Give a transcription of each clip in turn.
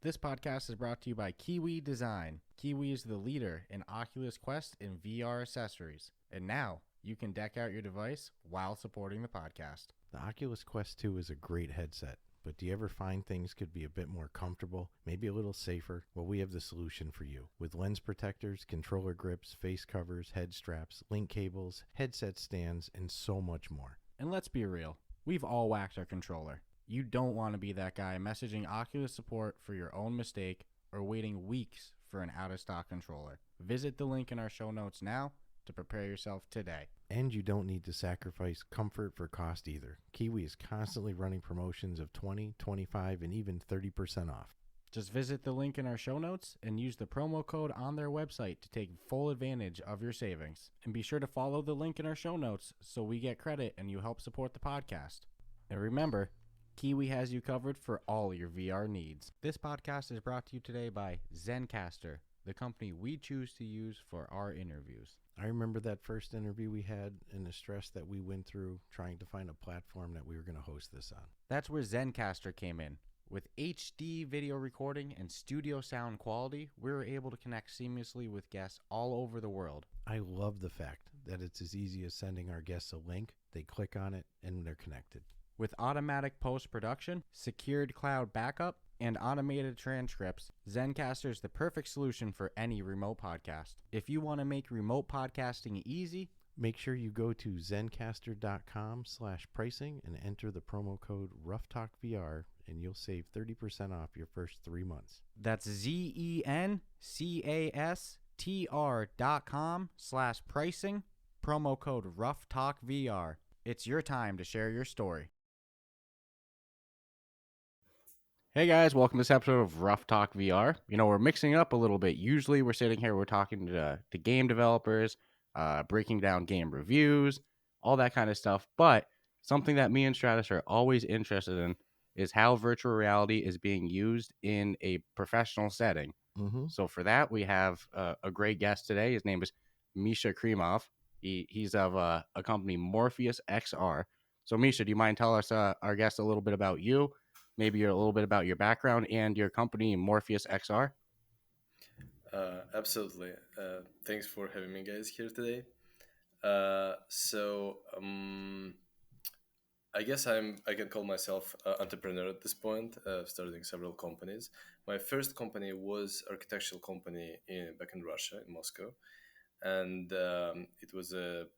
This podcast is brought to you by Kiwi Design. Kiwi is the leader in Oculus Quest and VR accessories. And now you can deck out your device while supporting the podcast. The Oculus Quest 2 is a great headset, but do you ever find things could be a bit more comfortable, maybe a little safer? Well, we have the solution for you. With lens protectors, controller grips, face covers, head straps, link cables, headset stands, and so much more. And let's be real, we've all whacked our controller. You don't want to be that guy messaging Oculus support for your own mistake or waiting weeks for an out-of-stock controller. Visit the link in our show notes now to prepare yourself today. And you don't need to sacrifice comfort for cost either. Kiwi is constantly running promotions of 20, 25, and even 30% off. Just visit the link in our show notes and use the promo code on their website to take full advantage of your savings. And be sure to follow the link in our show notes so we get credit and you help support the podcast. And remember, Kiwi has you covered for all your VR needs. This podcast is brought to you today by Zencastr, the company we choose to use for our interviews. I remember that first interview we had and the stress that we went through trying to find a platform that we were going to host this on. That's where Zencastr came in. With HD video recording and studio sound quality, we were able to connect seamlessly with guests all over the world. I love the fact that it's as easy as sending our guests a link, they click on it, and they're connected. With automatic post-production, secured cloud backup, and automated transcripts, Zencastr is the perfect solution for any remote podcast. If you want to make remote podcasting easy, make sure you go to zencastr.com/pricing and enter the promo code Ruff Talk VR, and you'll save 30% off your first 3 months. That's zencastr.com/pricing, promo code Ruff Talk VR. It's your time to share your story. Hey guys, welcome to this episode of Ruff Talk VR. We're mixing it up a little bit. Usually we're sitting here, we're talking to game developers, breaking down game reviews, all that kind of stuff. But something that me and Stratus are always interested in is how virtual reality is being used in a professional setting. So for that, we have a great guest today. His name is Misha Krymov. He's of a company, Morpheus XR. So Misha, do you mind telling us, our guest, a little bit about you? Maybe a little bit about your background and your company, Morpheus XR. Absolutely. Thanks for having me, guys, here today. I guess I can call myself an entrepreneur at this point, starting several companies. My first company was architectural company back in Russia, in Moscow, and it was a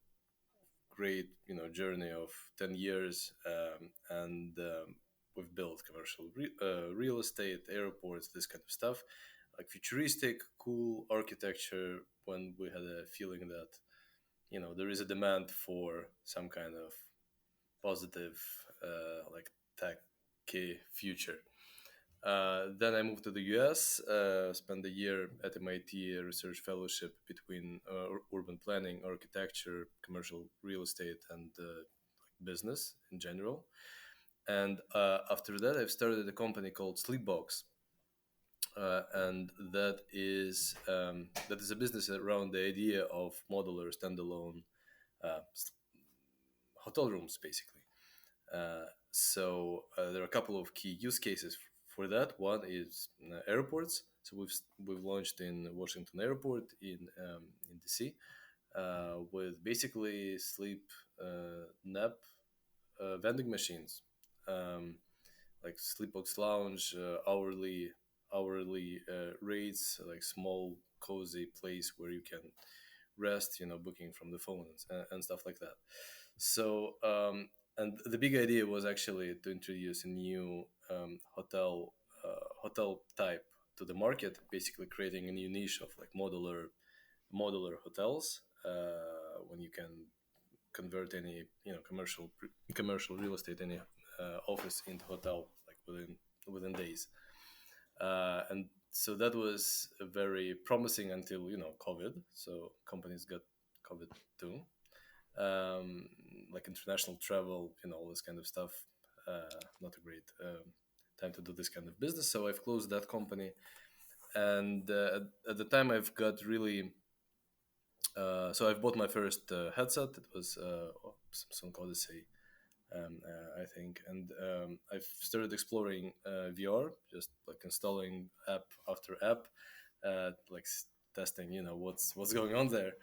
great journey of 10 years, and we've built commercial real estate, airports, this kind of stuff, like futuristic, cool architecture, when we had a feeling that, there is a demand for some kind of positive, like techy future. Then I moved to the US, spent a year at MIT, a research fellowship between urban planning, architecture, commercial real estate, and business in general. And after that, I've started a company called Sleepbox, and that is a business around the idea of modular, standalone hotel rooms, basically. So there are a couple of key use cases for that. One is airports. So we've launched in Washington Airport in DC with basically sleep nap vending machines. Like Sleepbox Lounge, hourly rates, like small cozy place where you can rest, booking from the phone and stuff like that. So and the big idea was actually to introduce a new hotel type to the market, basically creating a new niche of like modular hotels, when you can convert any commercial real estate, any office into hotel, like within days, and so that was very promising until COVID. So companies got COVID too, like international travel, all this kind of stuff. Not a great time to do this kind of business. So I've closed that company, and at the time I've got really. So I've bought my first headset. It was Samsung Odyssey I think. And I've started exploring VR, just like installing app after app, like testing, what's going on there,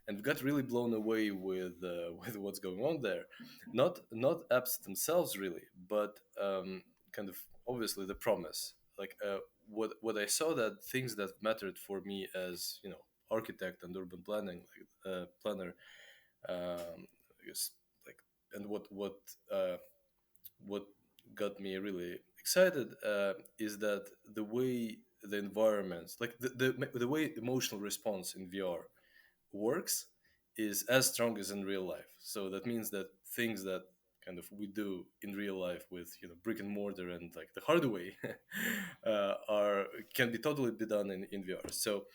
and got really blown away with with what's going on there. Not apps themselves really, but kind of obviously the promise. Like what I saw, that things that mattered for me as architect and urban planning planner, I guess, like, and uh, what got me really excited is that the way the environments, like the way emotional response in VR works, is as strong as in real life. So that means that things that kind of we do in real life with brick and mortar and like the hard way are can be totally be done in VR. So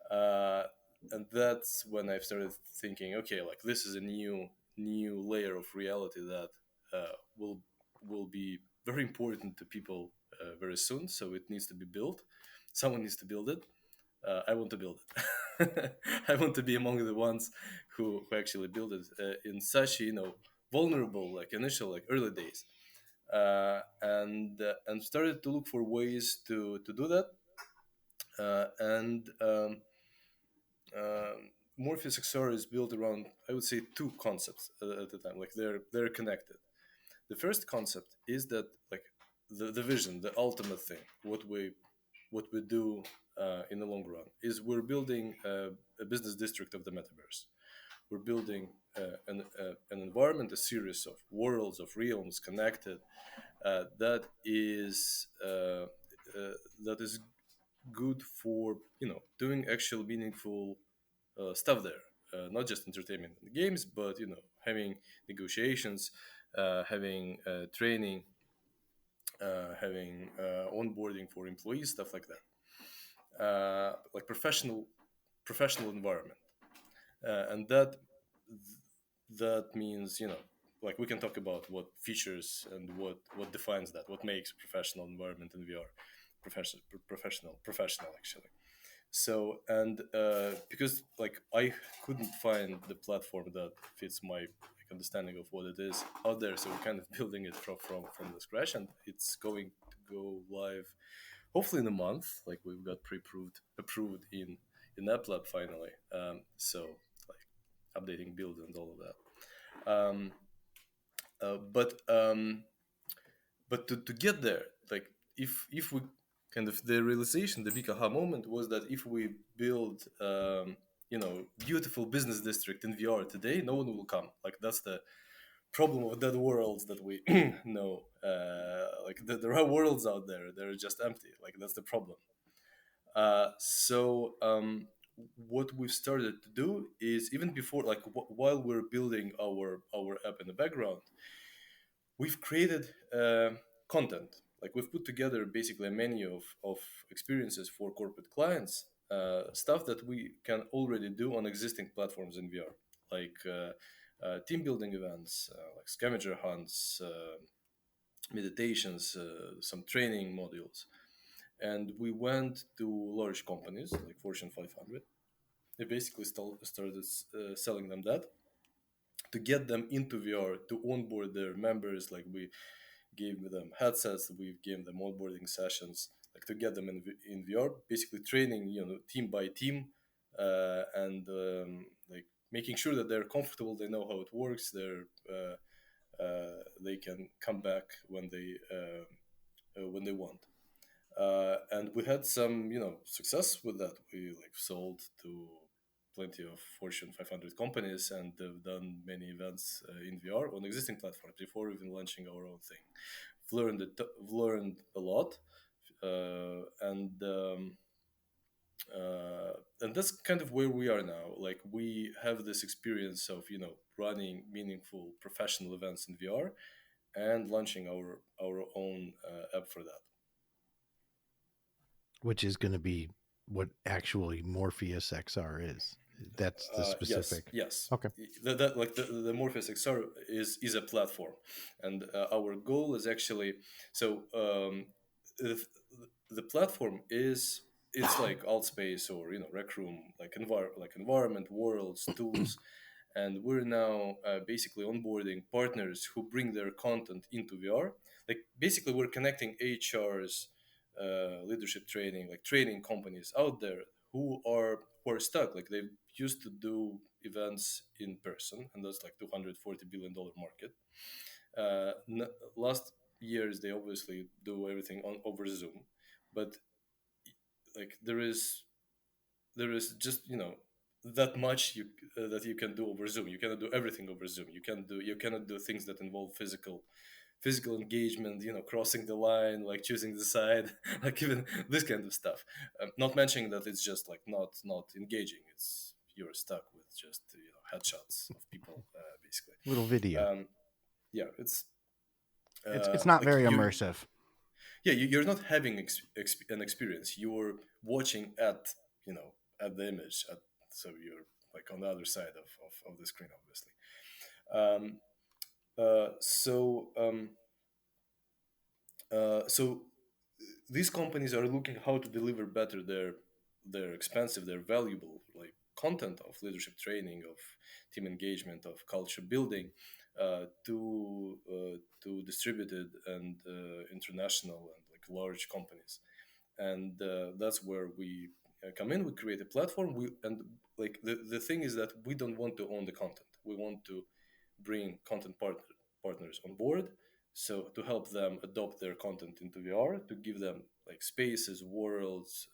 uh, and that's when I've started thinking, okay, like this is a new layer of reality that uh, will will be very important to people very soon. So it needs to be built. Someone needs to build it. I want to build it. I want to be among the ones who actually build it in such vulnerable, like initial, like early days, and started to look for ways to do that. And Morpheus XR is built around, I would say, two concepts at the time. Like they're connected. The first concept is that like the vision, the ultimate thing, what we do in the long run is we're building a business district of the metaverse. We're building an environment, a series of worlds, of realms connected, that is good for doing actual meaningful stuff there, not just entertainment and games, but having negotiations, having training, having onboarding for employees, stuff like that, like professional environment, and that means like we can talk about what features and what defines that, what makes a professional environment in VR professional actually. So, and because like I couldn't find the platform that fits my like understanding of what it is out there, so we're kind of building it from the scratch, and it's going to go live hopefully in a month. Like we've got approved in App Lab finally. So like updating build and all of that. But to get there, like if we kind of the realization, the big aha moment was that if we build beautiful business district in VR today, no one will come. Like that's the problem of dead worlds that we know. Like there are worlds out there, they're just empty. Like that's the problem. So what we've started to do is, even before, like while we're building our app in the background, we've created content. Like we've put together basically a menu of experiences for corporate clients, stuff that we can already do on existing platforms in VR, like team building events, like scavenger hunts, meditations, some training modules. And we went to large companies like Fortune 500. They basically started selling them that, to get them into VR, to onboard their members. Like we gave them headsets, we gave them onboarding sessions, like to get them in VR, basically training, team by team, and like making sure that they're comfortable, they know how it works, they can come back when they want. And we had some success with that. We like sold to plenty of Fortune 500 companies, and have done many events in VR on existing platforms before even launching our own thing. I've learned a lot, and that's kind of where we are now. Like we have this experience of running meaningful professional events in VR and launching our own app for that. which is going to be what actually Morpheus XR is. That's the Yes, specific. yes. Okay. The Morpheus XR is a platform, and our goal is actually, so the, the platform is, it's like alt space or rec room, like environment, worlds, tools, and we're now basically onboarding partners who bring their content into VR. Like basically, we're connecting HR's leadership training, like training companies out there who are stuck. Like they used to do events in person, and that's like $240 billion market. Last years, they obviously do everything on over Zoom, but like there is just that much that you can do over Zoom. You cannot do everything over Zoom. You cannot do things that involve physical engagement, crossing the line, like choosing the side, like even this kind of stuff. Not mentioning that it's just like not engaging. It's you're stuck with just headshots of people, basically. Little video. Yeah, it's It's not like very immersive. you're not having an experience. You're watching at the image, so you're like on the other side of the screen, obviously. um, so these companies are looking how to deliver better their expensive, their valuable like content of leadership training, of team engagement, of culture building, to distributed and international and like large companies. And that's where we come in. We create a platform. And like the thing is that we don't want to own the content. We want to bring partners on board, so to help them adopt their content into VR, to give them like spaces, worlds,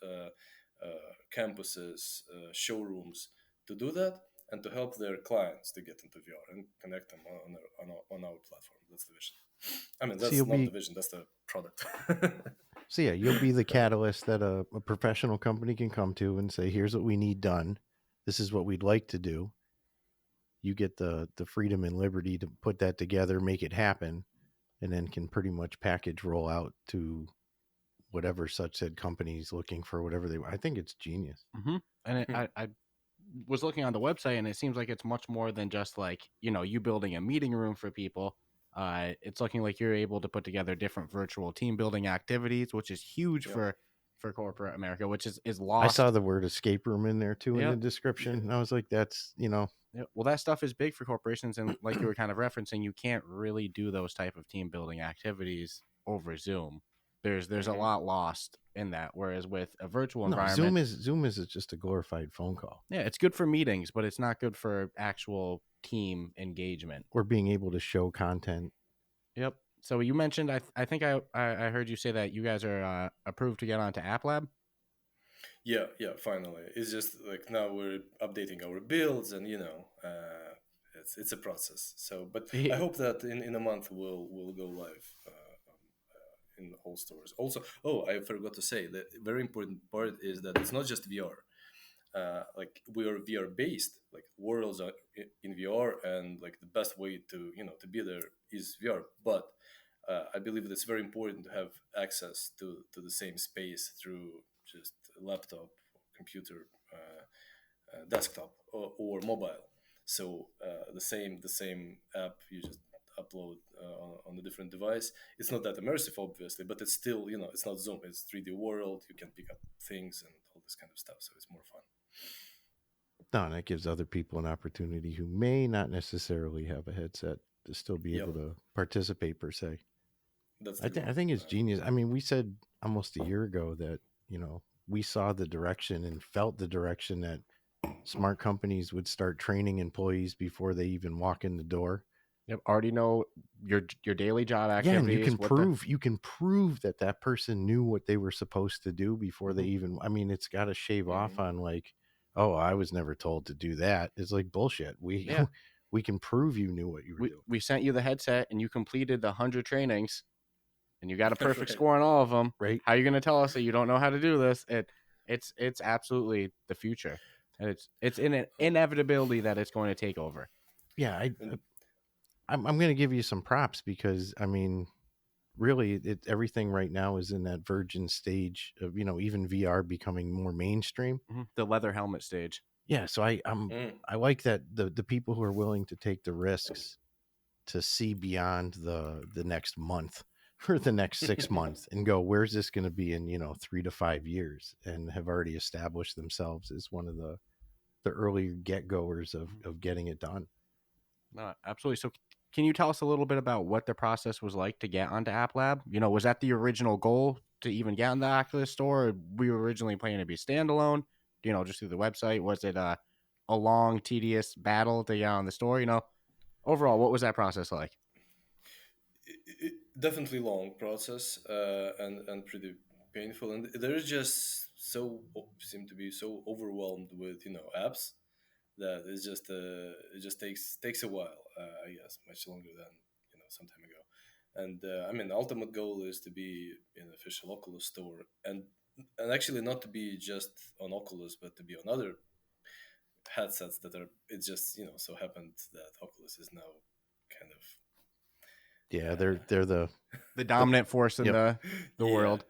campuses, showrooms to do that, and to help their clients to get into VR and connect them on our platform. That's the vision. I mean, So that's not the vision, that's the product. So yeah, you'll be the catalyst that a professional company can come to and say, here's what we need done. This is what we'd like to do. You get the freedom and liberty to put that together, make it happen, and then can pretty much package roll out to whatever such said companies looking for whatever they want. I think it's genius. Mm-hmm. And I was looking on the website, and it seems like it's much more than just like you building a meeting room for people. It's looking like you're able to put together different virtual team building activities, which is huge Yeah. for corporate America, which is I lost. saw the word escape room in there too in the Yep. description. And I was like, that's Yeah, well, that stuff is big for corporations, and like you were kind of referencing, you can't really do those type of team building activities over Zoom. There's a Mhm. lot lost in that. Whereas with a virtual no environment, Zoom is just a glorified phone call yeah, it's good for meetings, but it's not good for actual team engagement. or being able to show content. Yep. So you mentioned, I think I heard you say that you guys are approved to get onto App Lab. Yeah, finally. It's just like now we're updating our builds, and it's a process. So, but I hope that in a month we'll go live in all stores. Also, oh, I forgot to say that very important part is that it's not just VR. Like we are VR based, like worlds are in VR, and like the best way to be there is VR. But I believe that it's very important to have access to the same space through just a laptop, computer, desktop, or mobile. So the same app you just upload on a different device. It's not that immersive, obviously, but it's still it's not Zoom. It's 3D world. You can pick up things and all this kind of stuff. So it's more fun. No, and that gives other people an opportunity who may not necessarily have a headset to still be Yep, able to participate per se. that's the I goal. think it's genius. I mean, we said almost a year ago that we saw the direction and felt the direction that smart companies would start training employees before they even walk in the door. Yep. Already know your daily job Yeah, and activities. you can prove that that person knew what they were supposed to do before they even. I mean, it's got to shave off Mhm. on like, oh, I was never told to do that. It's like bullshit. We Yeah. we can prove you knew what you were doing. We sent you the headset, and you completed the 100 trainings, and you got a perfect Right. score on all of them. Right? How are you going to tell us that you don't know how to do this? It's absolutely the future, and it's in an inevitability that it's going to take over. Yeah, And I'm going to give you some props because I mean, really, everything right now is in that virgin stage of even VR becoming more mainstream. The leather helmet stage. Yeah, so mm, I like that the people who are willing to take the risks to see beyond the next month or the next 6 months and go, where's this going to be in 3 to 5 years, and have already established themselves as one of the the early get goers of getting it done. No, absolutely. So, can you tell us a little bit about what the process was like to get onto App Lab? Was that the original goal to even get on the Oculus Store? Or we were originally planning to be standalone, just through the website. Was it a long, tedious battle to get on the store? Overall, what was that process like? Definitely long process, and pretty painful, and there's just so seem to be so overwhelmed with apps that it just takes a while, I guess much longer than some time ago. And I mean, ultimate goal is to be an official Oculus store, and actually not to be just on Oculus but to be on other headsets that are, it just so happened that Oculus is now kind of Yeah, uh, they're the The dominant force in yep. the yeah. world.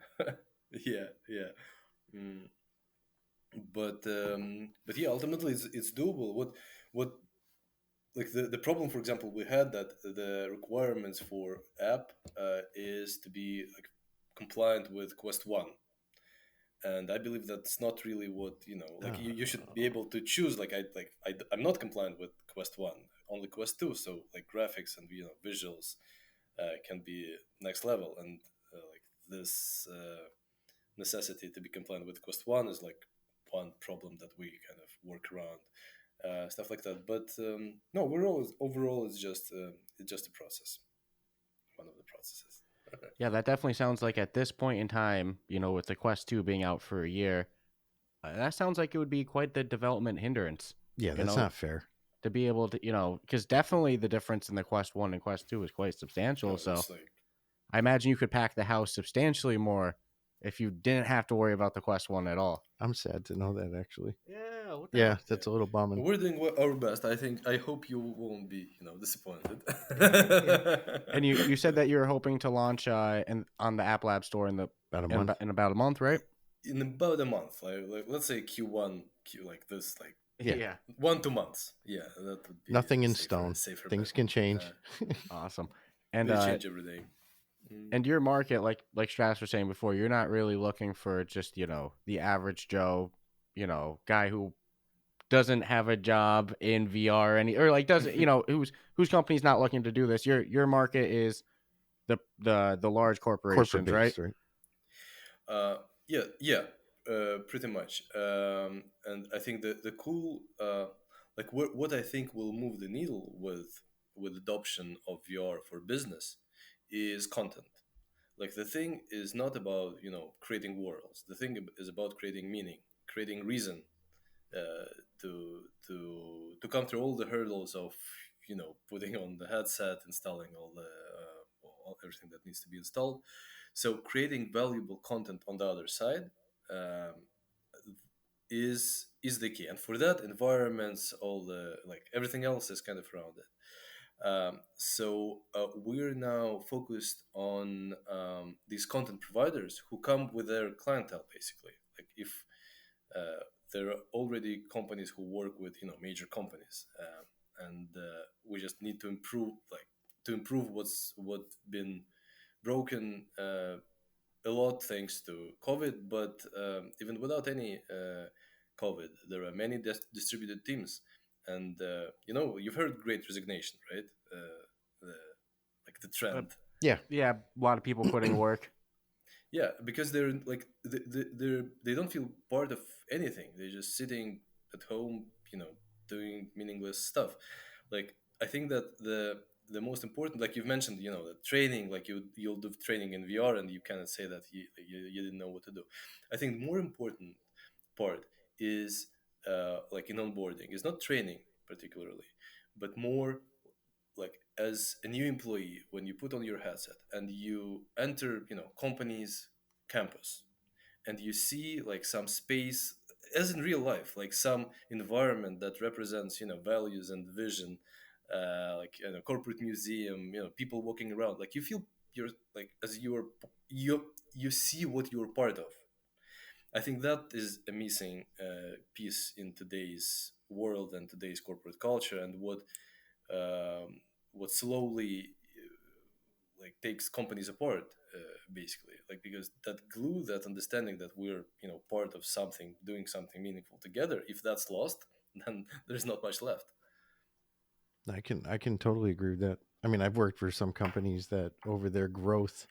Yeah. Mm. But yeah, ultimately it's doable. What like the problem, for example, we had that the requirements for app is to be like compliant with Quest 1, and I believe that's not really what like you should be able to choose. I'm not compliant with Quest 1, only Quest 2, so like graphics and visuals can be next level, and like this necessity to be compliant with Quest 1 is like one problem that we kind of work around, stuff like that. But no, overall it's just a process, one of the processes. Yeah, that definitely sounds like at this point in time, with the Quest 2 being out for a year, that sounds like it would be quite the development hindrance, Yeah, you that's know, not fair. to be able to, because definitely the difference in the Quest 1 and Quest 2 is quite substantial. No, So it's like I imagine you could pack the house substantially more if you didn't have to worry about the Quest 1 at all. I'm sad to know that actually. Yeah, what the Yeah, hell? yeah. that's a little bumming. We're doing our best. I hope you won't be disappointed. Yeah. And you said that you were hoping to launch on the App Lab store About a month. in about a month, right? In about a month, like let's say Q1, like this, like Yeah. Yeah. 1 2 months. Yeah, that would be Nothing in safer, stone. safer Things bet. can change. Awesome. And They change every day. and your market, like Stratus was saying before, you're not really looking for just, the average Joe, guy who doesn't have a job in VR or like doesn't, whose company's not looking to do this. Your market is the large Corporate corporations, right? based, right? Uh, yeah, pretty much. And I think the cool, like what I think will move the needle with adoption of VR for business is content. Like the thing is not about creating worlds. The thing is about creating meaning, creating reason to come through all the hurdles of putting on the headset, installing all the everything that needs to be installed. So creating valuable content on the other side um, is the key, and for that, environments, all the like everything else is kind of around it. So we're now focused on these content providers who come with their clientele, basically. Like if there are already companies who work with major companies, and we just need to improve what been broken a lot thanks to COVID. But even without any COVID, there are many distributed teams, and you've heard Great Resignation, right? The, like the Uh, trend. Yeah. yeah, a lot of people quitting work. Yeah, because they're like they don't feel part of anything. They're just sitting at home, doing meaningless stuff. Like I think that the most important, like you've mentioned, the training, like you'll do training in VR, and you cannot say that you didn't know what to do. I think the more important part is like in onboarding is not training particularly, but more like as a new employee when you put on your headset and you enter company's campus, and you see like some space as in real life, like some environment that represents values and vision, like corporate museum, people walking around, like you feel you're like as you see what you're part of. I think that is a missing piece in today's world and today's corporate culture, and what slowly like takes companies apart, basically, like because that that understanding that we're part of something, doing something meaningful together, if that's lost, then there's not much left. I can totally agree with that. I mean, I've worked for some companies that over their growth,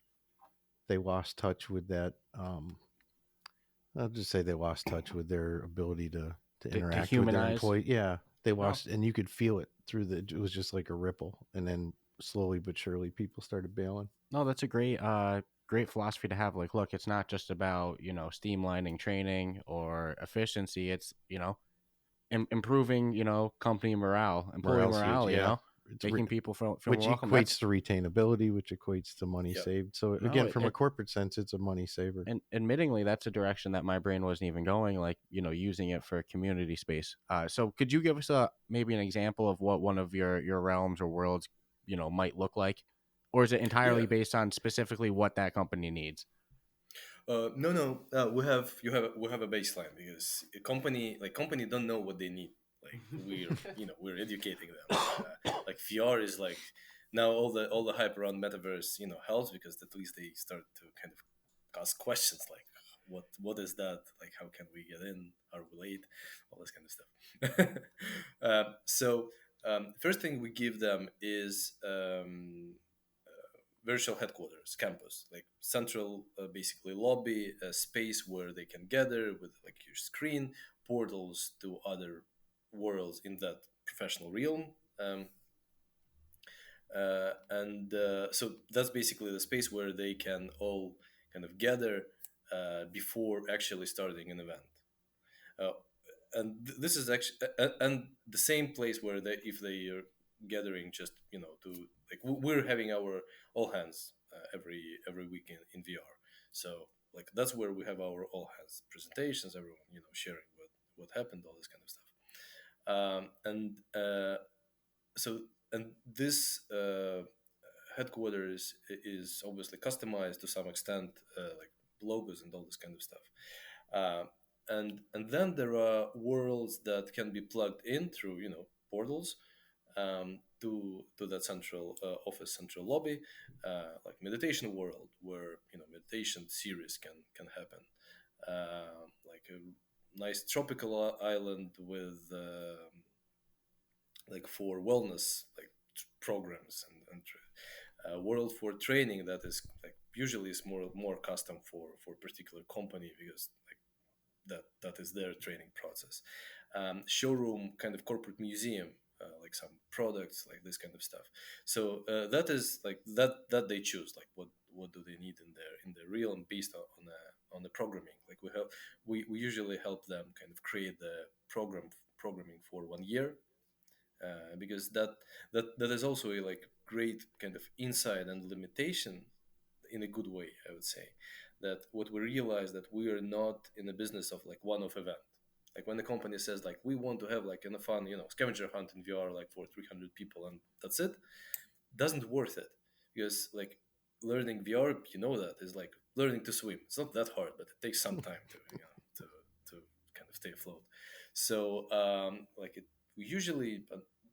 they lost touch with that. I'll just say they lost touch with their ability to To interact with their humanize. employee. Yeah, they Oh, lost, and you could feel it through the. It was just like a ripple, and then slowly but surely, people started bailing. no, that's a great philosophy to have. Like, look, it's not just about, streamlining training or efficiency. It's, improving, company morale, employee Morale's huge. morale, Yeah, making people feel more which welcome. equates to retainability, which equates to money Yeah. saved. So No, again, from a corporate sense, it's a money saver. and admittingly, that's a direction that my brain wasn't even going, like, using it for community space. So could you give us maybe an example of what one of your realms or worlds, might look like? Or is it Yeah. entirely based on specifically what that company needs? No, no. We have a baseline because a company don't know what they need. Like we're educating them. Like VR is like now all the hype around metaverse helps because at least they start to kind of ask questions like what is that, like how can we get in, are we late, all this kind of stuff. First thing we give them is virtual headquarters campus, like central basically lobby, a space where they can gather with like your screen, portals to other worlds in that professional realm. So that's basically the space where they can all kind of gather before actually starting an event. uh, this is actually and the same place where they, if they are gathering just to like we're having our all hands every week in VR. So like that's where we have our all hands presentations, everyone sharing what happened, all this kind of stuff. And so and this headquarters is obviously customized to some extent, like logos and all this kind of stuff. uh, and then there are worlds that can be plugged in through portals to that central office, central lobby, like meditation world where meditation series can happen, like a nice tropical island with like for wellness, like programs and world for training that is like usually is more custom for particular company because like that is their training process. Showroom, kind of corporate museum, like some products, like this kind of stuff. So that is like that they choose like what do they need in their realm based on the programming. Like we usually help them kind of create the programming for 1 year, because that is also a like great kind of insight and limitation in a good way, I would say. That what we realize that we are not in the business of like one-off event. Like when the company says like we want to have like in a fun scavenger hunt in VR like for 300 people and that's it, doesn't worth it, because like learning VR, that is like learning to swim. It's not that hard, but it takes some time to kind of stay afloat. So we usually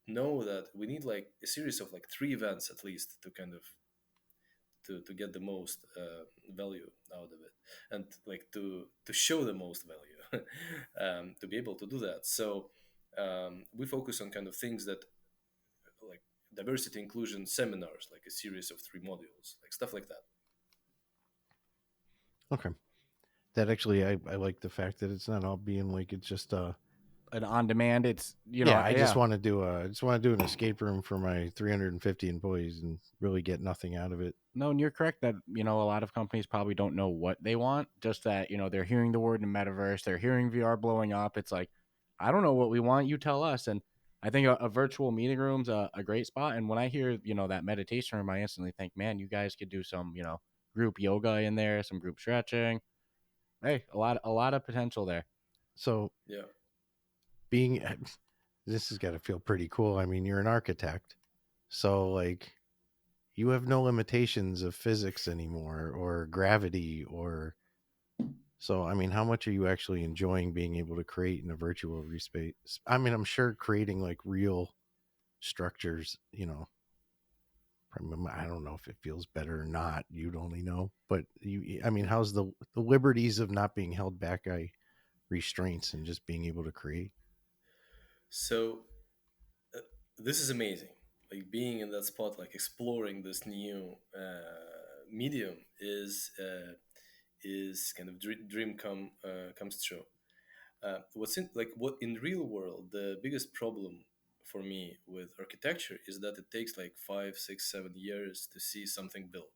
know that we need like a series of like 3 events at least to kind of to get the most value out of it, and like to show the most value, to be able to do that. So we focus on kind of things that like diversity inclusion seminars, like a series of 3 modules, like stuff like that. Okay, that actually, I like the fact that it's not all being like it's just And on demand, it's yeah. I just yeah. want to do a I just want to do an escape room for my 350 employees and really get nothing out of it. No, and you're correct that a lot of companies probably don't know what they want. Just that they're hearing the word in metaverse, they're hearing VR blowing up. It's like, I don't know what we want. You tell us. And I think a virtual meeting room's a great spot. And when I hear that meditation room, I instantly think, man, you guys could do some group yoga in there, some group stretching. Hey, a lot of potential there. So Yeah. being this has got to feel pretty cool. I mean, you're an architect, so like you have no limitations of physics anymore or gravity or so. I mean, how much are you actually enjoying being able to create in a virtual space? I mean, I'm sure creating like real structures, I don't know if it feels better or not. You'd only know. But I mean, how's the liberties of not being held back by restraints and just being able to create? So uh, this is amazing. Like being in that spot, like exploring this new medium is kind of dream comes true. What's in like what in real world the biggest problem for me with architecture is that it takes like 5, 6, 7 years to see something built.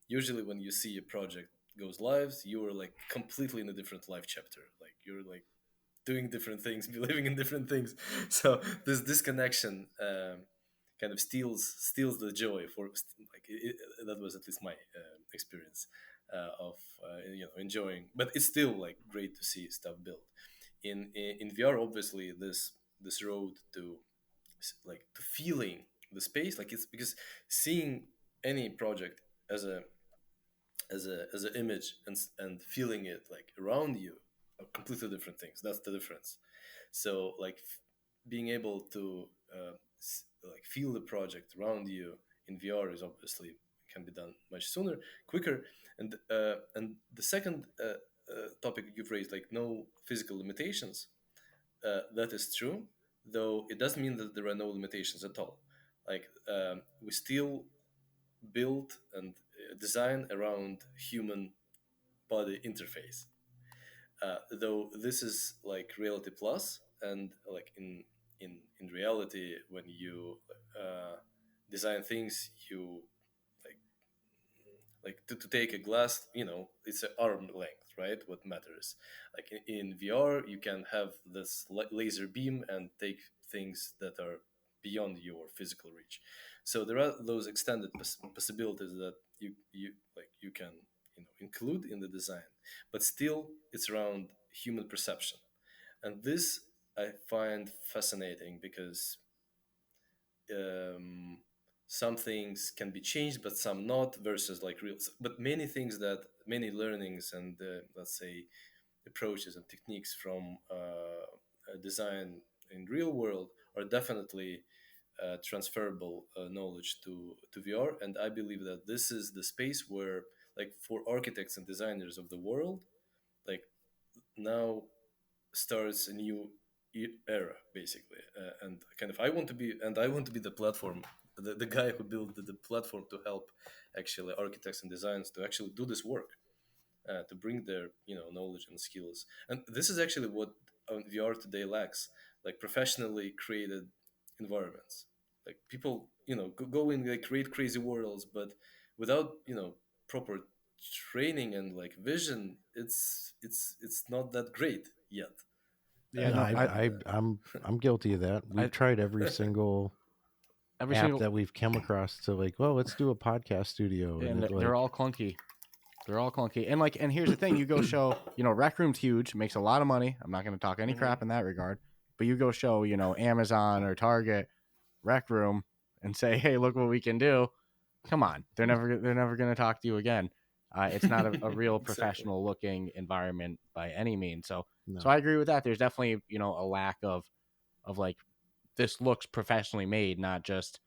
Usually when you see a project goes live, you are like completely in a different life chapter, like you're like doing different things, believing in different things. So this disconnection kind of steals the joy for that was at least my experience of enjoying. But it's still like great to see stuff built in VR. Obviously, this road to like to feeling the space, like it's because seeing any project as a as an image and feeling it like around you are completely different things. That's the difference. So like being able to like feel the project around you in VR is obviously can be done much sooner, quicker. And the second topic you've raised, like no physical limitations, that is true, though it doesn't mean that there are no limitations at all. Like we still build and design around human body interface. Though this is like reality plus, and like in reality, when you design things, you like to take a glass, it's an arm length, right? What matters, like in VR you can have this laser beam and take things that are beyond your physical reach. So there are those extended possibilities that you can include in the design, but still it's around human perception. And this I find fascinating because um, some things can be changed but some not, versus like real, but many things, that many learnings and let's say approaches and techniques from design in real world are definitely transferable knowledge to VR. And I believe that this is the space where, like, for architects and designers of the world, like, now starts a new era basically. And kind of I want to be the platform, the guy who built the platform to help actually architects and designers to actually do this work, to bring their knowledge and skills. And this is actually what VR today lacks, like professionally created environments. Like people go in, like create crazy worlds, but without proper training and like vision, it's not that great yet. Yeah, No, no, But I'm guilty of that. I We've tried every single every app single that we've come across to like, well, let's do a podcast studio, and and it they're like, all clunky. They're all clunky. And like, and here's the thing: you go show, Rec Room's huge, makes a lot of money. I'm not going to talk any Mhm. crap in that regard. But you go show, Amazon or Target Rec Room and say, hey, look what we can do. Come on, they're never going to talk to you again. It's not a real Exactly. professional looking environment by any means. So no. I agree with that. There's definitely a lack of like, this looks professionally made, not just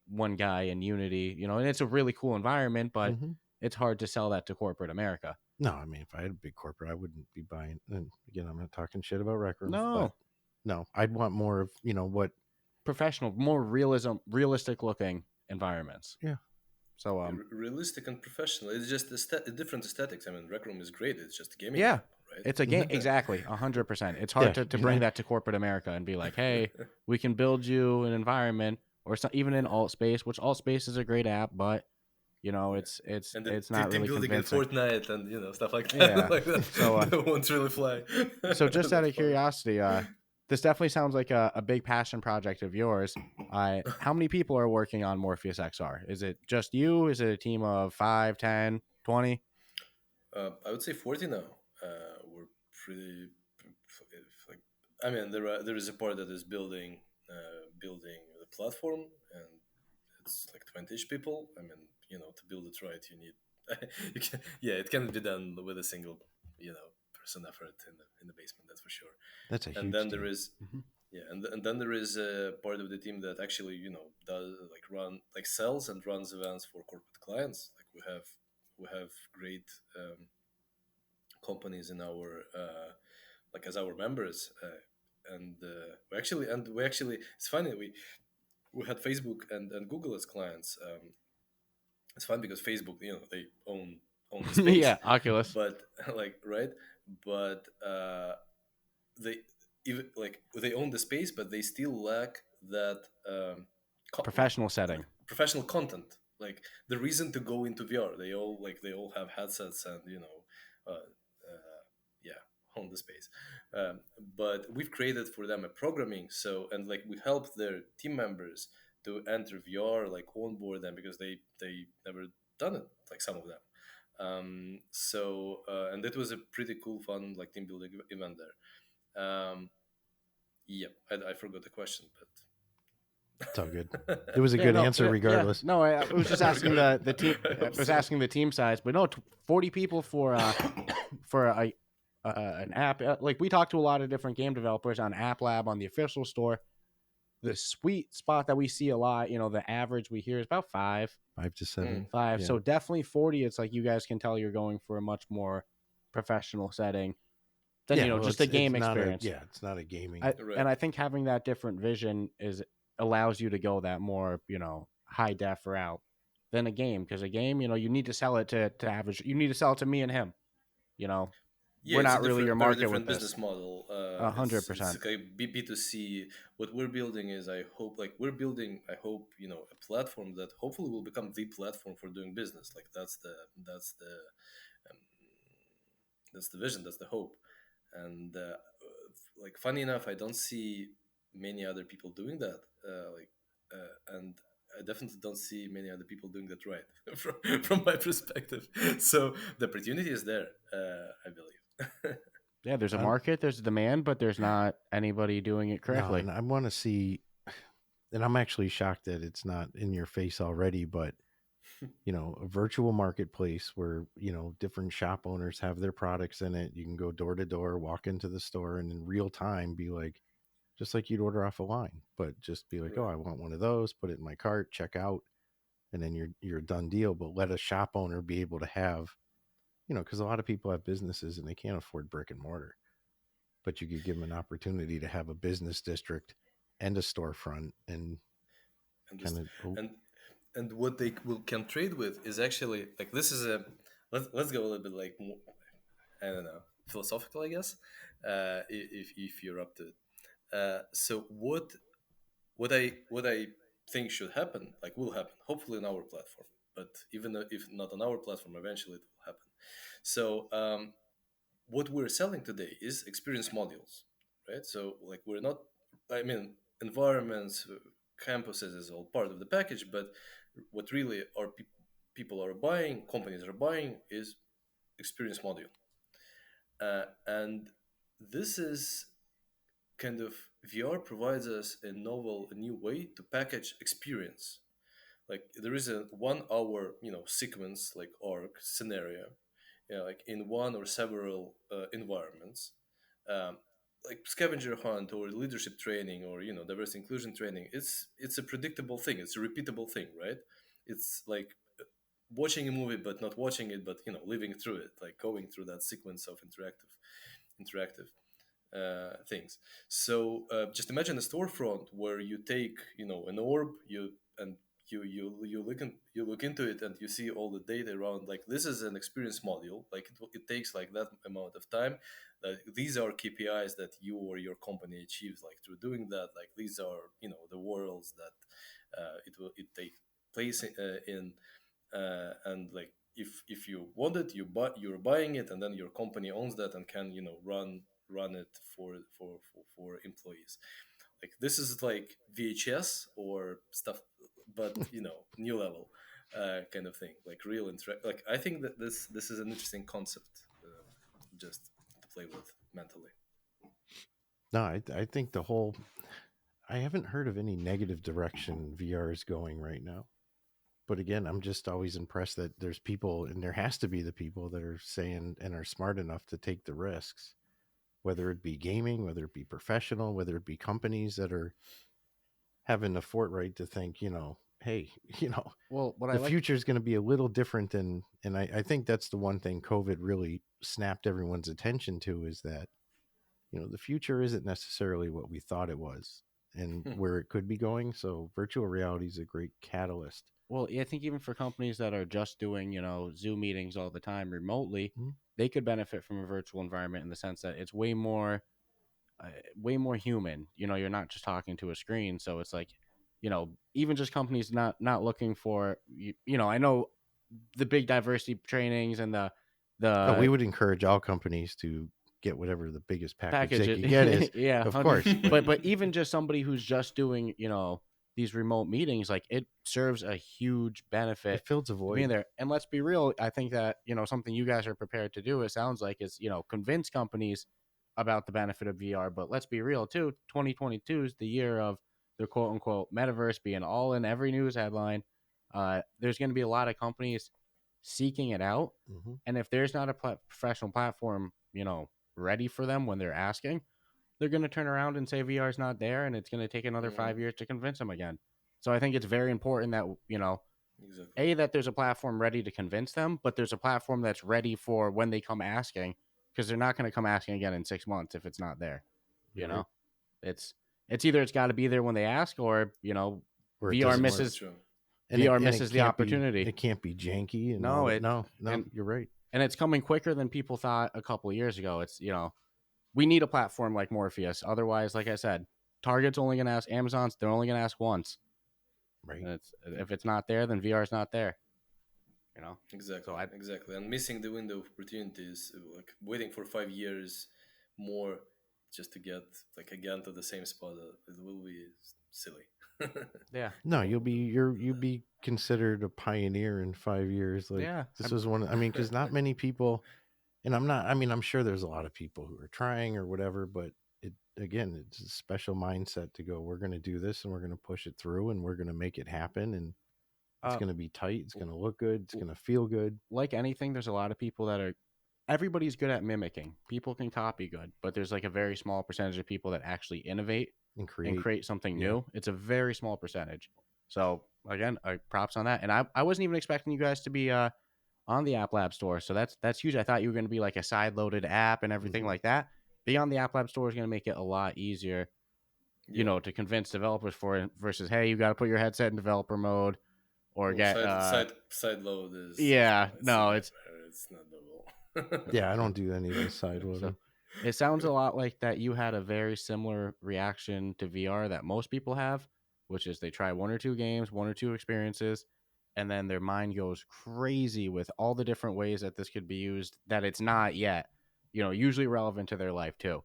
one guy in Unity. And it's a really cool environment, but Hmm. it's hard to sell that to corporate America. No, I mean, if I had a big corporate, I wouldn't be buying. And again, I'm not talking shit about Rec Room, but No, no, I'd want more of what. professional, more realistic looking environments. Yeah, So Realistic and professional. It's just different aesthetics. I mean, Rec Room is great. It's just a gaming yeah, lab, it's a game, right? exactly, 100%. It's hard yeah, to and bring I that to corporate America and be like, hey, we can build you an environment, or even in alt space, which alt space is a great app, but Yeah. it's And it's the not team really building in convincing. Fortnite and stuff like that, Yeah. like that, So that won't really fly. just out That's of funny. curiosity, this definitely sounds like a big passion project of yours. How many people are working on Morpheus XR? Is it just you? Is it a team of 5, 10, 20? I would say 40 now. We're pretty like, I mean, there is a part that is building the platform, and it's like 20ish people. I mean, to build it right, you need yeah, it can be done with a single person effort in the basement, that's for sure. that's a And huge then there team. is Mm-hmm. yeah, and then there is a part of the team that actually does like run like sells and runs events for corporate clients. Like we have great companies in our like as our members. we actually it's funny, we had Facebook and Google as clients. It's fun because Facebook, they own the space, Yeah, Oculus. but like, right, but they even like they own the space, but they still lack that Professional like setting. professional content, like the reason to go into VR. They all have headsets and yeah, own the space. um, but we've created for them a programming, so, and like we help their team members to enter VR, like onboard them, because they never done it, like some of them. And it was a pretty cool, fun, like team building event there. Yeah, I forgot the question, It's all good. but It was a Yeah, good no, answer regardless. no. I was just asking Regardless, the team. I I hope was so. asking the team size, but no, 40 people for for an app. Like we talked to a lot of different game developers on App Lab, on the official store. The sweet spot that we see a lot, the average we hear is about five. 5 to 7. Five. Yeah. So definitely 40. It's like you guys can tell you're going for a much more professional setting than Yeah, well, just a game not experience. it's not a gaming. Right. And I think having that different vision allows you to go that more high def route than a game, because a game, you need to sell it to average. You need to sell it to me and him. You know, Yeah, we're it's a not really your different, very market with different this. business model. It's 100%. like B2C. What we're building is, I hope, like we're building, I hope, a platform that hopefully will become the platform for doing business. Like um, that's the vision, that's the hope. And like, funny enough, I don't see many other people doing that. And I definitely don't see many other people doing that right from my perspective. So the opportunity is there, I believe. Yeah, there's a I'm, market, there's a demand, but there's not anybody doing it no, correctly. and I want to see, and I'm actually shocked that it's not in your face already, but a virtual marketplace where, different shop owners have their products in it. You can go door to door, walk into the store, and in real time be like, just like you'd order off a line, but just be like, oh, Right. I want one of those, put it in my cart, check out, and then you're a done deal. But let a shop owner be able to have, because a lot of people have businesses and they can't afford brick and mortar, but you could give them an opportunity to have a business district and a storefront and And kind just of, oh, and and what they can trade with is actually, like, this is a, let's go a little bit, like, more, I don't know, philosophical, I guess, if you're up to it. So what I think should happen, like, will happen, hopefully on our platform, but even if not on our platform, eventually it will happen. So what we're selling today is experience modules, right? So, like, we're not, I mean, environments, campuses is all part of the package, but what really our people are buying, companies are buying, is experience module. And this is kind of, VR provides us a new way to package experience. Like, there is a 1 hour, sequence, like arc scenario, like in one or several environments, um, like scavenger hunt or leadership training, or diversity inclusion training. It's a predictable thing, it's a repeatable thing, right? It's like watching a movie, but not watching it, but living through it, like going through that sequence of interactive things. So just imagine a storefront where you take, an orb, you look into it, and you see all the data around. Like, this is an experience module. Like, it takes like that amount of time. These are KPIs that you or your company achieves, like, through doing that. Like, these are, the worlds that it take place in, and, like, if you want it, you're buying it, and then your company owns that and can, run it for employees. Like, this is like VHS or stuff, but new level, kind of thing, like real interact. Like, I think that this is an interesting concept, just to play with mentally. no, I think I haven't heard of any negative direction VR is going right now. But again, I'm just always impressed that there's people, and there has to be the people that are saying and are smart enough to take the risks, whether it be gaming, whether it be professional, whether it be companies that are having the forthright to think, hey, Well, what I the like, future is going to be a little different than, and I think that's the one thing COVID really snapped everyone's attention to, is that the future isn't necessarily what we thought it was and where it could be going. So virtual reality is a great catalyst. Well, I think even for companies that are just doing, Zoom meetings all the time remotely, Mhm. they could benefit from a virtual environment in the sense that it's way more human. You're not just talking to a screen, so it's like, even just companies not looking for, I know the big diversity trainings and Oh, we the would encourage all companies to get whatever the biggest package they package could get is, yeah, of 100. course. But even just somebody who's just doing, these remote meetings, like it serves a huge It benefit fills a to being void. there. And let's be real, I think that, something you guys are prepared to do, it sounds like, is, convince companies about the benefit of VR. But let's be real too, 2022 is the year of the quote unquote metaverse being all in every news headline. There's going to be a lot of companies seeking it out. Hmm. And if there's not a professional platform, ready for them when they're asking, they're going to turn around and say VR is not there, and it's going to take another Hmm. 5 years to convince them again. So I think it's very important that, Exactly. that there's a platform ready to convince them, but there's a platform that's ready for when they come asking, because they're not going to come asking again in 6 months if it's not there. You You're right. know, it's either it's got to be there when they ask, or Or it VR doesn't Super work. misses true. And it the can't be opportunity. it can't be janky and all No, that. it No, and you're right. and it's coming quicker than people thought a couple of years ago. It's we need a platform like Morpheus. Otherwise, like I said, Target's only going to ask, Amazon's they're only going to ask once. Right. And if it's not there, then VR is not there. You know. So Exactly, I exactly. And missing the window of opportunities, like waiting for 5 years more just to get like again to the same spot, it will be silly. yeah No, you'll be considered a pioneer in 5 years. Like yeah this was one. I mean, because not many people, and I'm not. I mean, I'm sure there's a lot of people who are trying or whatever, but it again, it's a special mindset to go. We're going to do this, and we're going to push it through, and we're going to make it happen, and it's uh, going to be tight. It's going to look good. It's going to feel good like anything, there's a lot of people that are. Everybody's good at mimicking. People can copy good, but there's like a very small percentage of people that actually innovate and and create. create something Yeah. new. It's a very small percentage. So again, props on that. And I wasn't even expecting you guys to be on the App Lab store. So that's huge. I thought you were going to be like a side loaded app and everything Hmm. like that. Being on the App Lab store is going to make it a lot easier, Yeah. to convince developers for it versus, hey, you got to put your headset in developer mode or Well, get, side load is yeah, it's a no, it's nightmare. It's not doable. Yeah, I don't do any of the side so loading. it sounds a lot like that you had a very similar reaction to VR that most people have, which is they try one or two games, one or two experiences, and then their mind goes crazy with all the different ways that this could be used that it's not yet, usually relevant to their life too.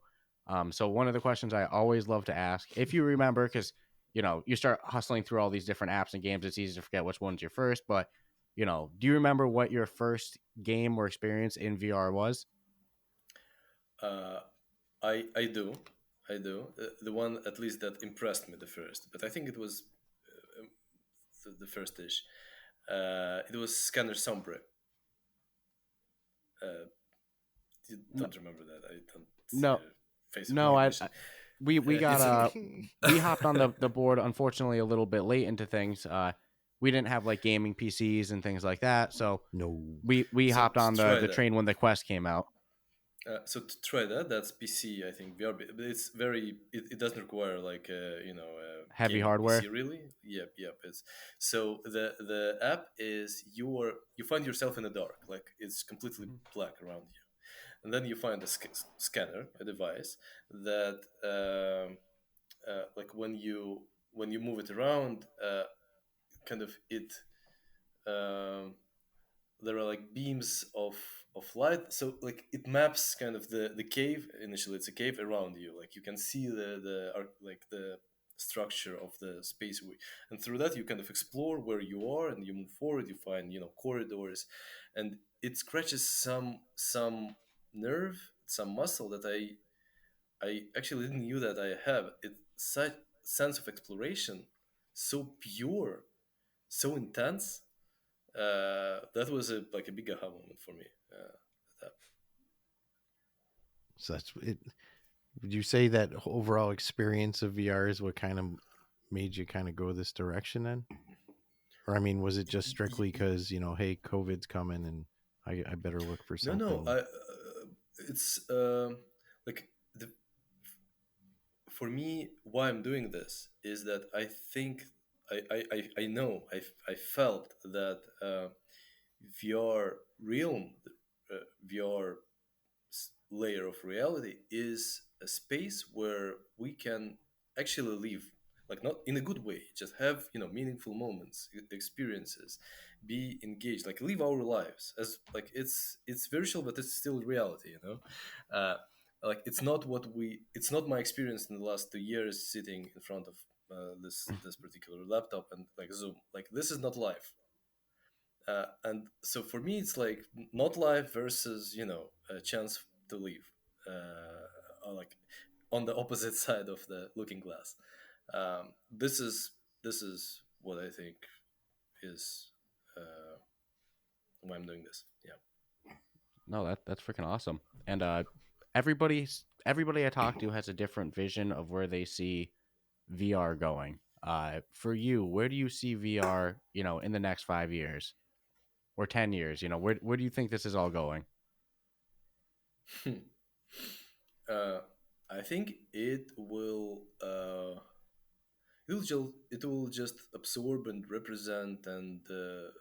So one of the questions I always love to ask, if you remember, because you start hustling through all these different apps and games, it's easy to forget which one's your first, but do you remember what your first game or experience in VR was? uh, I do, I do. The one at least that impressed me the first, but I think it was the first dish. It was Scanner Sombre. Uh, you No, don't remember that? I don't see no, a face of no. recognition. We got It's an we hopped on the board unfortunately a little bit late into things. We didn't have like gaming PCs and things like that, so No. we so hopped to on try the that. train when the Quest came out. So to try that, that's PC. I think VR, but it's very. It doesn't require like a Heavy gaming PC hardware. really. Yep, yep. It's so the app is you find yourself in the dark, like it's completely Mhm. black around you, and then you find a scanner, a device that like when you move it around, kind of it. Um, there are like beams of light, so like it maps kind of the cave. Initially it's a cave around you, like you can see like the structure of the space and through that you kind of explore where you are and you move forward, you find corridors, and it scratches some nerve, some muscle that I actually didn't knew that I have it. Such sense of exploration, so pure, so intense. That was like a big aha moment for me. That, So that's it. Would you say that overall experience of VR is what kind of made you kind of go this direction then? Or I mean, was it just strictly because hey, COVID's coming and I better look for no, no, something? it's like the for me, why I'm doing this is that I think I know I felt that VR realm, VR layer of reality is a space where we can actually live, like not in a good way, just have meaningful moments, experiences, be engaged, like live our lives as like it's virtual but it's still reality, uh, like it's not my experience in the last 2 years sitting in front of this particular laptop and like Zoom, like this is not life. And so for me it's like not life versus a chance to live, like on the opposite side of the looking glass. This is what I think is uh, why I'm doing this. Yeah. No, that's freaking awesome. And everybody I talk to has a different vision of where they see VR going. For you, where do you see VR, in the next 5 years or 10 years? Where do you think this is all going? uh, I think it will just absorb and represent and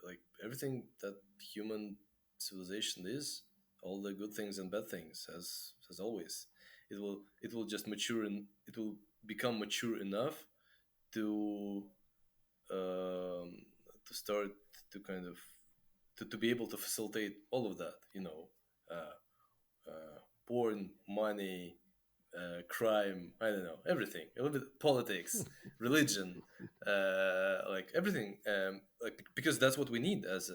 like everything that human civilization is, all the good things and bad things, as always. It will just mature, and it will become mature enough to um, to start to kind of to be able to facilitate all of that, uh, porn, money, crime, I don't know, everything, a little bit politics, religion, like everything, like because that's what we need as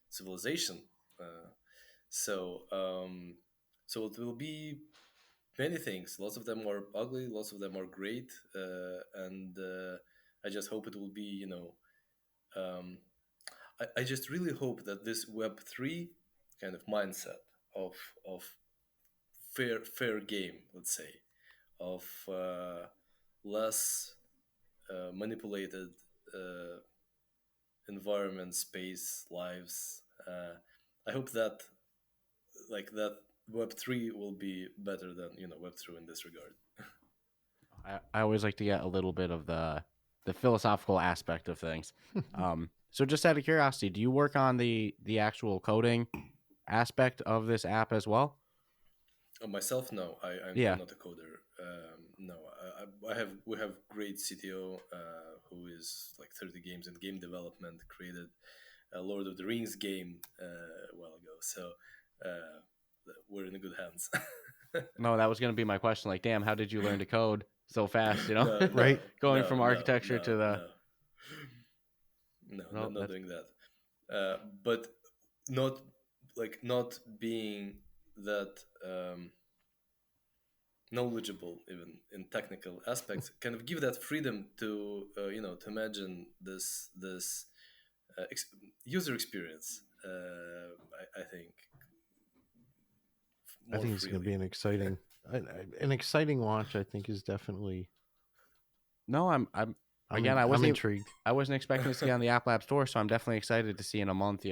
civilization. Uh, so so it will be many things. Lots of them are ugly, lots of them are great, and I just hope it will be, um, I just really hope that this Web3 kind of mindset of of fair game, let's say, of less manipulated uh, environment, space, lives. I hope that that Web3 will be better than Web2 in this regard. I always like to get a little bit of the philosophical aspect of things. So just out of curiosity, do you work on the actual coding aspect of this app as well? Myself, no, I'm Yeah. not a coder. No, I have we have great CTO who is like 30 games in game development, created a Lord of the Rings game a while ago. So uh, we're in good hands. No, that was going to be my question. Like, damn, how did you learn to code so fast? No, Right? no, Going no, from no, architecture no, to the no, no, no, not that's doing that. But not not being that knowledgeable even in technical aspects, kind of give that freedom to to imagine this user experience. I think I more think it's going to be freely. an exciting launch. I think is definitely. no. I'm again. I'm intrigued. I wasn't expecting this to get on the App Lab store, so I'm definitely excited to see in a month.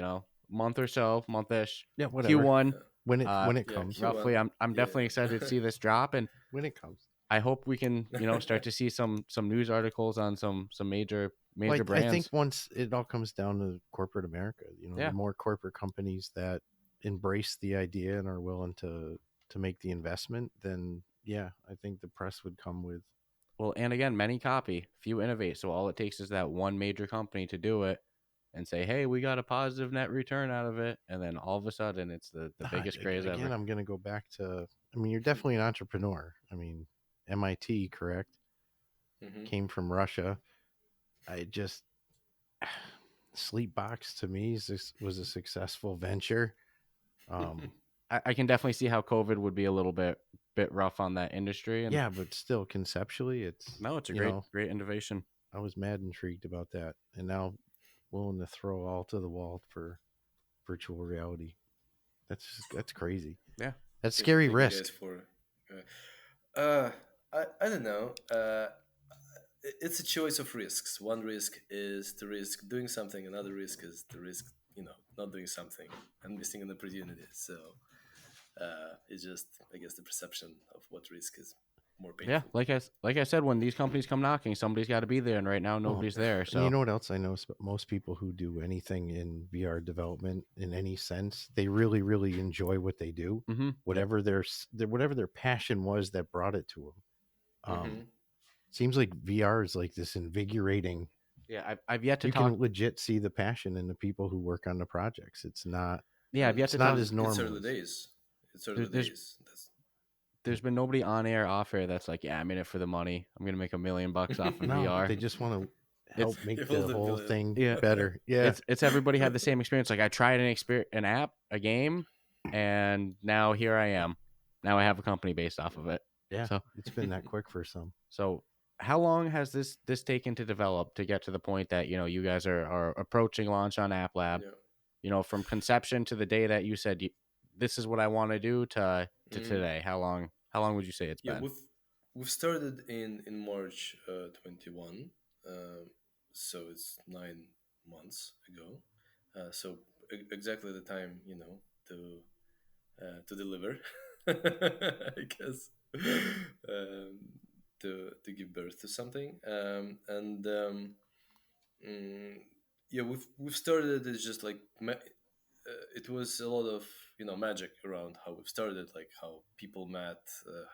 Month or so, monthish. Yeah, whatever. Q1. When it Yeah, comes, Q1. Roughly. I'm Yeah, definitely excited to see this drop, and when it comes. I hope we can start to see some news articles on some major Like I think brands. once it all comes down to corporate America, the Yeah. more corporate companies that embrace the idea and are willing to make the investment, then yeah, I think the press would come with. Well, and again, many copy, few innovate. So all it takes is that one major company to do it and say, "Hey, we got a positive net return out of it," and then all of a sudden, it's the biggest craze Again, ever. I'm going to go back to. I mean, you're definitely an entrepreneur. I mean, MIT, correct? hmm Came from Russia. I just Sleepbox to me was a successful venture. Um, I can definitely see how COVID would be a little bit rough on that industry. And yeah, but still, conceptually, it's no, it's a great innovation. I was mad intrigued about that, and now willing to throw all to the wall for virtual reality. That's crazy. Yeah. That's thank, scary thank you guys risk. for. I don't know. It's a choice of risks. One risk is to risk doing something. Another risk is to risk not doing something and missing an opportunity. So It's just, I guess, the perception of what risk is more Yeah, painful. like I said, when these companies come knocking, somebody's got to be there, and right now Well, nobody's there. and you So know what else I know? Most people who do anything in VR development in any sense, they really, really enjoy what they do. yep. Whatever their passion was that brought it to them. Hmm. Seems like VR is like this invigorating. Yeah, I've yet to You talk. can legit see the passion in the people who work on the projects. It's not. Yeah, I've And yet It's to not talk. as it's normal early as. days. It's There, early there's days. That's there's been nobody on air off air that's like, yeah, I'm in it for the money. I'm gonna make $1 million off of No, but VR. they just want to It's help make Evil the the whole villain. thing yeah, better. Yeah. it's everybody had the same experience. Like I tried an app, a game, and now here I am. Now I have a company based off of it. Yeah. So It's been that quick for some. so how long has this taken to develop to get to the point that you guys are approaching launch on App Lab? Yeah. From conception to the day that you said this is what I want to do to Mhm. today. How long would you say it's Yeah, been? we've started in March 21, so it's 9 months ago. So exactly the time to deliver, I guess, um, to give birth to something, and mm, yeah, we've started. It's just like it was a lot of magic around how we've started, like how people met,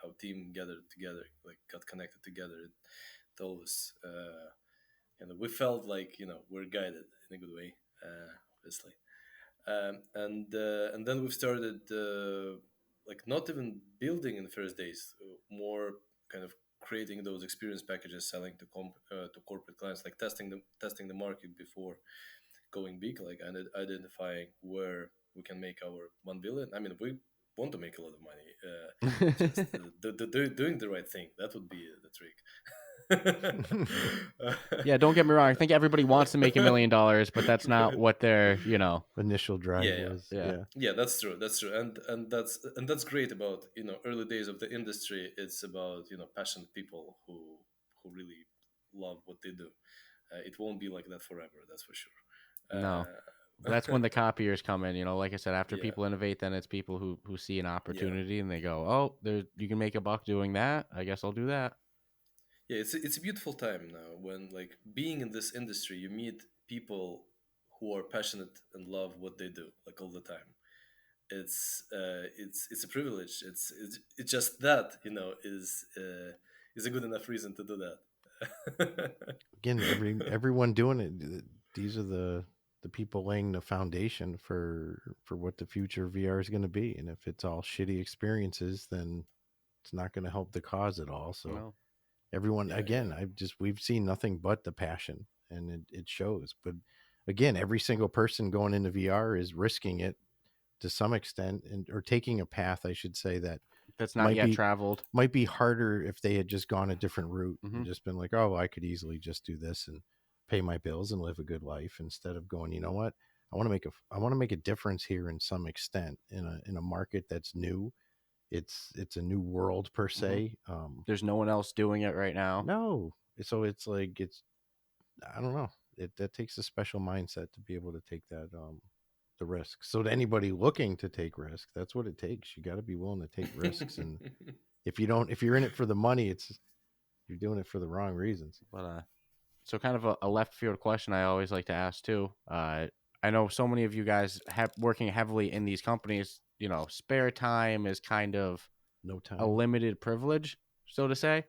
how team gathered together, like got connected together. It always we felt like we're guided in a good way, obviously. And then we've started like not even building in the first days, more kind of creating those experience packages, selling to corporate clients, like testing the market before going big, like identifying where we can make our 1 billion. I mean, we want to make a lot of money. Just doing the right thing, that would be the trick. Yeah, don't get me wrong. I think everybody wants to make $1 million, but that's not what they're. Initial drive Yeah, was. Yeah. Yeah. yeah, that's true. That's true, and that's great about early days of the industry. It's about passionate people who really love what they do. It won't be like that forever. That's for sure. No. That's when the copiers come in. Like I said, after Yeah, people innovate, then it's people who see an yeah, opportunity and they go, "Oh, you can make a buck doing that. I guess I'll do that." yeah. It's a beautiful time now when, like, being in this industry, you meet people who are passionate and love what they do, like, all the time. It's a privilege. It's just that is a good enough reason to do that. Again, everyone doing it. These are the people laying the foundation for what the future of VR is going to be. And if it's all shitty experiences, then it's not going to help the cause at all. So No. everyone, Yeah, again, yeah, we've seen nothing but the passion, and it shows. But again, every single person going into VR is risking it to some extent, and or taking a path, I should say, that That's not might yet be traveled. harder if they had just gone a different route Hmm. and just been like, oh, I could easily just do this and pay my bills and live a good life, instead of going, you know what, I want to make a difference here in some extent in a market that's new. It's a new world per Hmm. se. There's no one else doing it right now. No, so it's like I don't know. That takes a special mindset to be able to take that the risk. So to anybody looking to take risk, that's what it takes. You got to be willing to take risks, and if you're in it for the money, it's you're doing it for the wrong reasons. But so kind of a left field question I always like to ask too. I know so many of you guys have working heavily in these companies. Spare time is kind of No a time. limited privilege, so to say.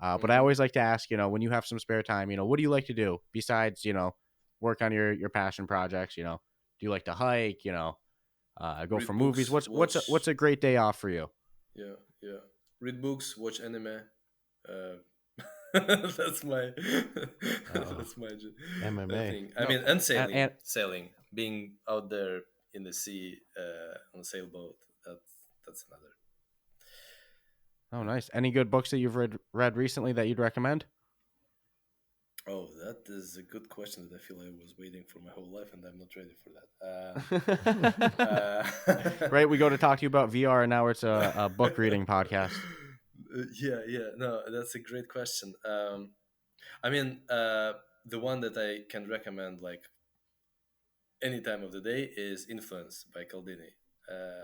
But I hmm always like to ask, when you have some spare time, what do you like to do besides, work on your passion projects? Do you like to hike? Go for Read movies? books, What's watch. a great day off for you? Yeah, yeah. Read books, watch anime. Uh, that's my Uh-oh. that's my MMA. thing. I No, mean, and and sailing, being out there in the sea on a sailboat. That's another. oh, nice. Any good books that you've read recently that you'd recommend? Oh, that is a good question that I feel I was waiting for my whole life, and I'm not ready for that. Right, we go to talk to you about VR, and now it's a book reading podcast. Yeah, yeah. No, that's a great question. I mean, the one that I can recommend, like, any time of the day, is Influence by Caldini. Uh,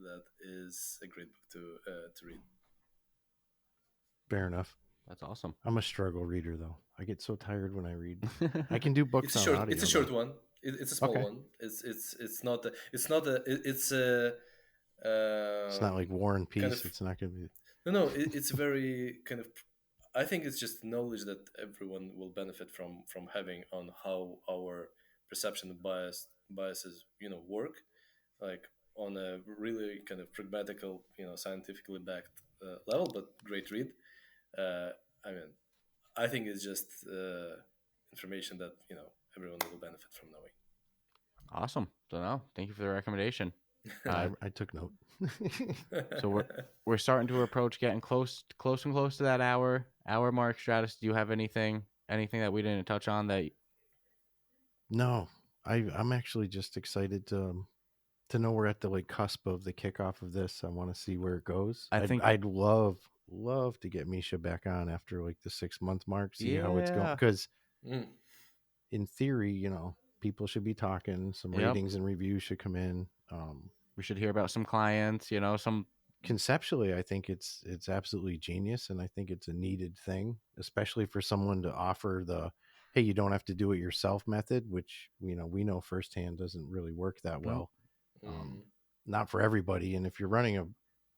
that is a great book to read. Fair enough. That's awesome. I'm a struggle reader though. I get so tired when I read. I can do books on audio. It's a short one. It's a small Okay. one. It's not a it's a It's not like War and kind Peace. of It's not going to be. no, it's very kind of. I think it's just knowledge that everyone will benefit from having on how our perception of biases work, like on a really kind of pragmatical, scientifically backed level. But great read. Uh, I mean, I think it's just information that everyone will benefit from knowing. Awesome. So no, thank you for the recommendation. I took note. So we're starting to approach getting close and close to that hour mark. Stratus, do you have anything that we didn't touch on that? No, I'm actually just excited to know we're at the like cusp of the kickoff of this. I want to see where it goes. I'd love to get Misha back on after like the 6-month mark, see how it's going. Because in theory, people should be talking. Some ratings and reviews should come in. We should hear about some clients. Some conceptually, I think it's absolutely genius, and I think it's a needed thing, especially for someone to offer the hey, you don't have to do it yourself method, which we know firsthand doesn't really work that well. Not for everybody, and if you're running a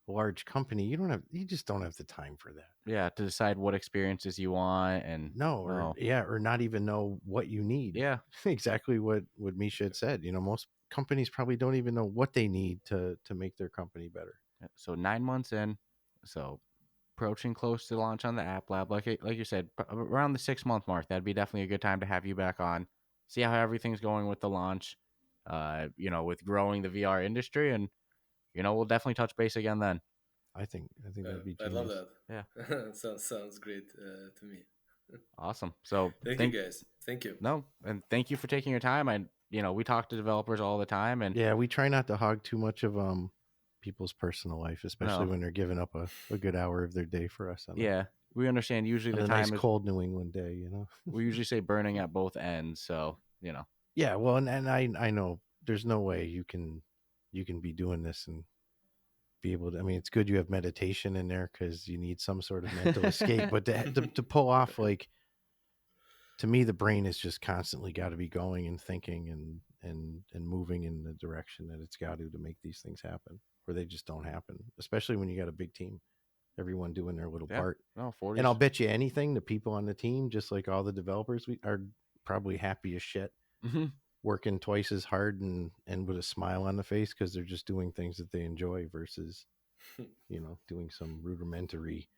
large company, you just don't have the time for that. Yeah, to decide what experiences you want and or not even know what you need. Yeah, exactly what Misha had said. Most companies probably don't even know what they need to make their company better. So 9 months in, so approaching close to launch on the App Lab, like you said, around the 6-month mark, that'd be definitely a good time to have you back on, see how everything's going with the launch, with growing the VR industry, and we'll definitely touch base again then. I think that'd be genius. I love that. Yeah, sounds great to me. Awesome. So thank you guys. Thank you. No, and thank you for taking your time. We talk to developers all the time, and yeah, we try not to hog too much of people's personal life, especially when they're giving up a good hour of their day for us. We understand usually the time nice is cold New England day. We usually say burning at both ends, so Yeah, well, and I know there's no way you can be doing this and be able to. I mean, it's good you have meditation in there because you need some sort of mental escape. But to pull off, like, to me, the brain has just constantly got to be going and thinking and moving in the direction that it's got to make these things happen, or they just don't happen. Especially when you got a big team, everyone doing their little part. No, 40. And I'll bet you anything, the people on the team, just like all the developers, we are probably happy as shit. Mm-hmm. Working twice as hard and with a smile on the face because they're just doing things that they enjoy versus doing some rudimentary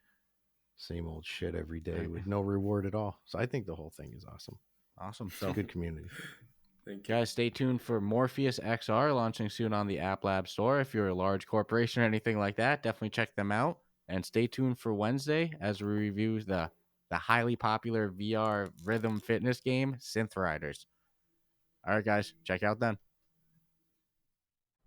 same old shit every day with no reward at all. So I think the whole thing is awesome. So good community. Thank you guys. Stay tuned for Morpheus XR launching soon on the App Lab store. If you're a large corporation or anything like that, definitely check them out, and stay tuned for Wednesday as we review the highly popular VR rhythm fitness game Synth Riders. All right, guys, check out then.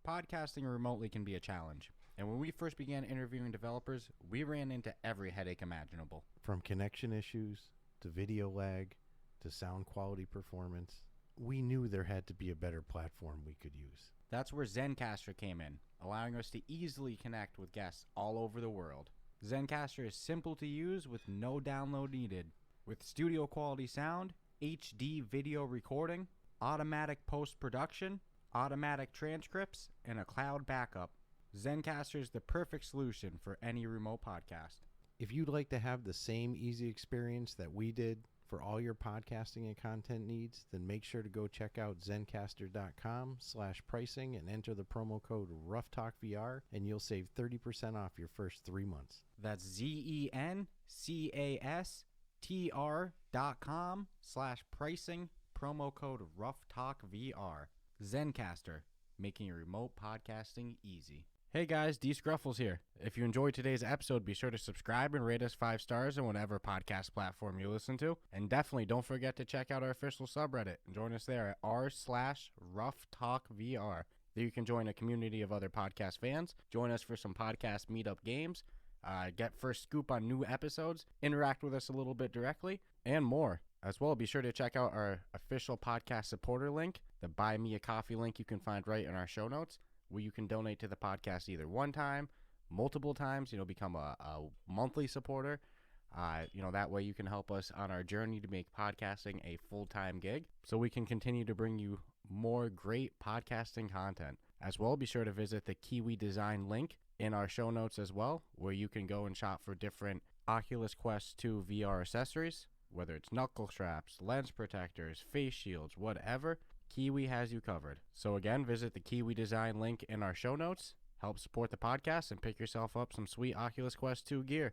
Podcasting remotely can be a challenge, and when we first began interviewing developers, we ran into every headache imaginable. From connection issues to video lag to sound quality performance, we knew there had to be a better platform we could use. That's where Zencastr came in, allowing us to easily connect with guests all over the world. Zencastr is simple to use with no download needed. With studio quality sound, HD video recording, automatic post-production, automatic transcripts, and a cloud backup, Zencastr is the perfect solution for any remote podcast. If you'd like to have the same easy experience that we did for all your podcasting and content needs, then make sure to go check out zencastr.com/pricing and enter the promo code RuffTalkVR, and you'll save 30% off your first 3 months. That's ZENCASTR.com/pricing, promo code RuffTalkVR. Zencastr, making remote podcasting easy. Hey guys, Dscruffles here. If you enjoyed today's episode, be sure to subscribe and rate us 5 stars on whatever podcast platform you listen to. And definitely don't forget to check out our official subreddit and join us there at r/RuffTalkVR. There you can join a community of other podcast fans, join us for some podcast meetup games, get first scoop on new episodes, interact with us a little bit directly, and more. As well, be sure to check out our official podcast supporter link, the Buy Me a Coffee link you can find right in our show notes. where you can donate to the podcast either one time, multiple times, become a monthly supporter. That way you can help us on our journey to make podcasting a full-time gig so we can continue to bring you more great podcasting content. As well, be sure to visit the Kiwi Design link in our show notes as well, where you can go and shop for different Oculus Quest 2 VR accessories, whether it's knuckle straps, lens protectors, face shields, whatever. Kiwi has you covered. So again, visit the Kiwi Design link in our show notes, help support the podcast, and pick yourself up some sweet Oculus Quest 2 gear.